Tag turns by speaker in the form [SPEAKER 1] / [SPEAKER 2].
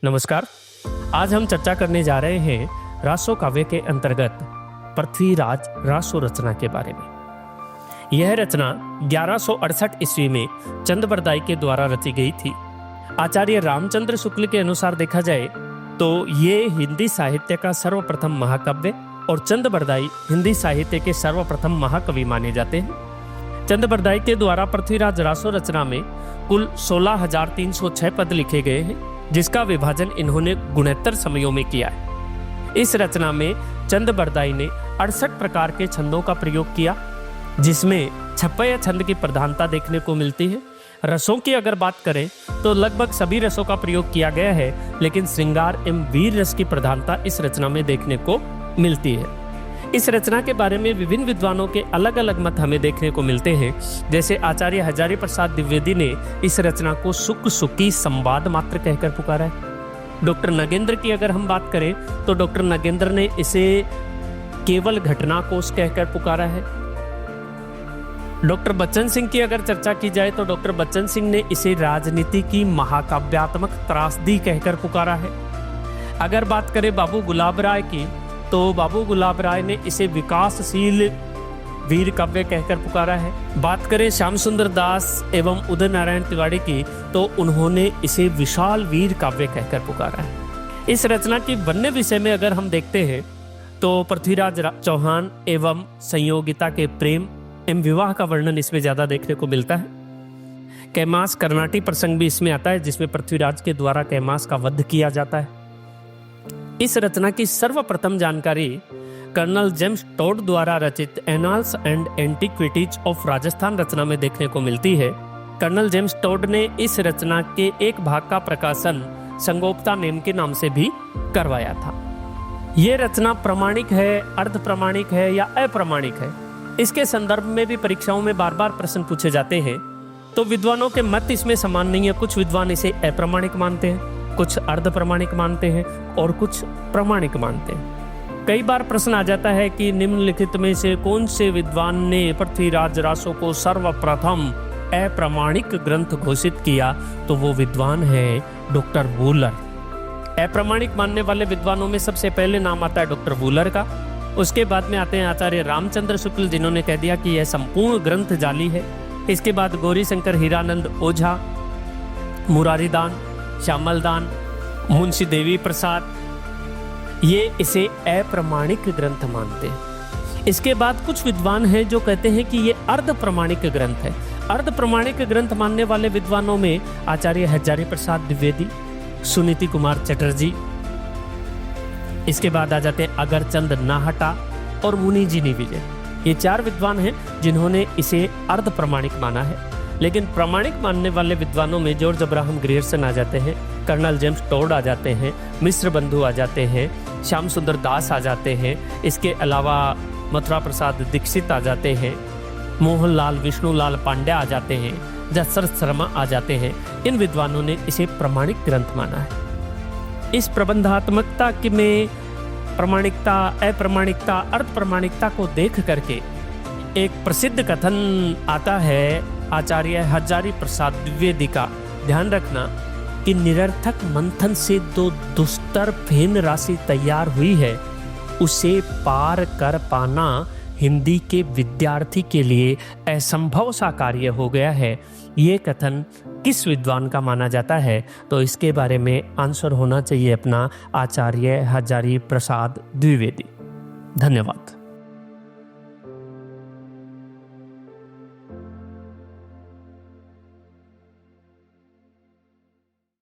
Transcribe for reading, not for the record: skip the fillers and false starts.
[SPEAKER 1] नमस्कार। आज हम चर्चा करने जा रहे हैं रासो काव्य के अंतर्गत पृथ्वीराज रासो रचना के बारे में। यह रचना 1168 ईस्वी में चंदबरदाई के द्वारा रची गई थी। आचार्य रामचंद्र शुक्ल के अनुसार देखा जाए तो ये हिंदी साहित्य का सर्वप्रथम महाकाव्य और चंदबरदाई हिंदी साहित्य के सर्वप्रथम महाकवि माने जाते हैं। चंदबरदाई के द्वारा पृथ्वीराज रासो रचना में कुल 16,306 पद लिखे गए हैं, जिसका विभाजन इन्होंने गुणोत्तर समयों में किया है। इस रचना में चंदबरदाई ने 68 प्रकार के छंदों का प्रयोग किया, जिसमें छप्पय छंद की प्रधानता देखने को मिलती है। रसों की अगर बात करें तो लगभग सभी रसों का प्रयोग किया गया है, लेकिन श्रृंगार एवं वीर रस की प्रधानता इस रचना में देखने को मिलती है। इस रचना के बारे में विभिन्न विद्वानों के अलग अलग मत हमें देखने को मिलते हैं। जैसे आचार्य हजारी प्रसाद द्विवेदी ने इस रचना को सुख सुखी संवाद मात्र कहकर पुकारा है। डॉक्टर नगेंद्र की अगर हम बात करें तो डॉक्टर नगेंद्र ने इसे केवल घटना कोश कहकर पुकारा है। डॉक्टर बच्चन सिंह की अगर चर्चा की जाए तो डॉक्टर बच्चन सिंह ने इसे राजनीति की महाकाव्यात्मक त्रासदी कहकर पुकारा है। अगर बात करें बाबू गुलाब राय की तो बाबू गुलाब राय ने इसे विकासशील वीर काव्य कहकर पुकारा है। बात करें श्याम सुंदर दास एवं उदय नारायण तिवारी की तो उन्होंने इसे विशाल वीर काव्य कहकर पुकारा है। इस रचना की वन्य विषय में अगर हम देखते हैं तो पृथ्वीराज चौहान एवं संयोगिता के प्रेम एवं विवाह का वर्णन इसमें ज्यादा देखने को मिलता है। कैमास कर्नाटी प्रसंग भी इसमें आता है, जिसमें पृथ्वीराज के द्वारा कैमास का वध किया जाता है। इस रचना की सर्वप्रथम जानकारी कर्नल जेम्स टोड द्वारा रचित annals and antiquities of Rajasthan रचना में देखने को मिलती है। कर्नल जेम्स टोड ने इस रचना के एक भाग का प्रकाशन संगोप्ता नेम के नाम से भी करवाया था। यह रचना प्रमाणिक है, अर्ध प्रमाणिक है या अप्रमाणिक है, इसके संदर्भ में भी परीक्षाओं में बार बार प्रश्न पूछे जाते हैं। तो विद्वानों के मत इसमें समान नहीं है। कुछ विद्वान इसे अप्रमाणिक मानते हैं, कुछ अर्ध प्रमाणिक मानते हैं और कुछ प्रमाणिक मानते हैं। कई बार प्रश्न आ जाता है कि निम्नलिखित में से कौन से विद्वान ने पृथ्वीराज रासो को सर्वप्रथम अप्रमाणिक ग्रंथ घोषित किया, तो वो विद्वान है डॉक्टर वूलर। अप्रमाणिक मानने वाले विद्वानों में सबसे पहले नाम आता है डॉक्टर वूलर का। उसके बाद में आते हैं आचार्य रामचंद्र शुक्ल, जिन्होंने कह दिया कि यह संपूर्ण ग्रंथ जाली है। इसके बाद गौरी शंकर हीरानंद ओझा, मुरारीदान, श्यामलदान, मुंशी देवी प्रसाद, ये इसे अप्रमाणिक ग्रंथ मानते हैं। इसके बाद कुछ विद्वान हैं जो कहते हैं कि ये अर्ध प्रमाणिक ग्रंथ है। अर्ध प्रमाणिक ग्रंथ मानने वाले विद्वानों में आचार्य हजारी प्रसाद द्विवेदी, सुनीति कुमार चटर्जी, इसके बाद आ जाते हैं अगरचंद नाहटा और मुनिजी विजय। ये चार विद्वान हैं जिन्होंने इसे अर्ध प्रमाणिक माना है। लेकिन प्रमाणिक मानने वाले विद्वानों में जॉर्ज अब्राहम ग्रियर्सन आ जाते हैं, कर्नल जेम्स टोड आ जाते हैं, मिश्र बंधु आ जाते हैं, श्याम सुंदर दास आ जाते हैं। इसके अलावा मथुरा प्रसाद दीक्षित आ जाते हैं, मोहनलाल विष्णुलाल पांड्या आ जाते हैं, दशरथ शर्मा आ जाते हैं। इन विद्वानों ने इसे प्रमाणिक ग्रंथ माना है। इस प्रबंधात्मकता में प्रमाणिकता, अप्रमाणिकता, अर्ध प्रमाणिकता को देख करके एक प्रसिद्ध कथन आता है आचार्य हजारी प्रसाद द्विवेदी का। ध्यान रखना कि निरर्थक मंथन से जो दुस्तर फेन राशि तैयार हुई है, उसे पार कर पाना हिंदी के विद्यार्थी के लिए असंभव सा कार्य हो गया है। ये कथन किस विद्वान का माना जाता है? तो इसके बारे में आंसर होना चाहिए अपना आचार्य हजारी प्रसाद द्विवेदी। धन्यवाद।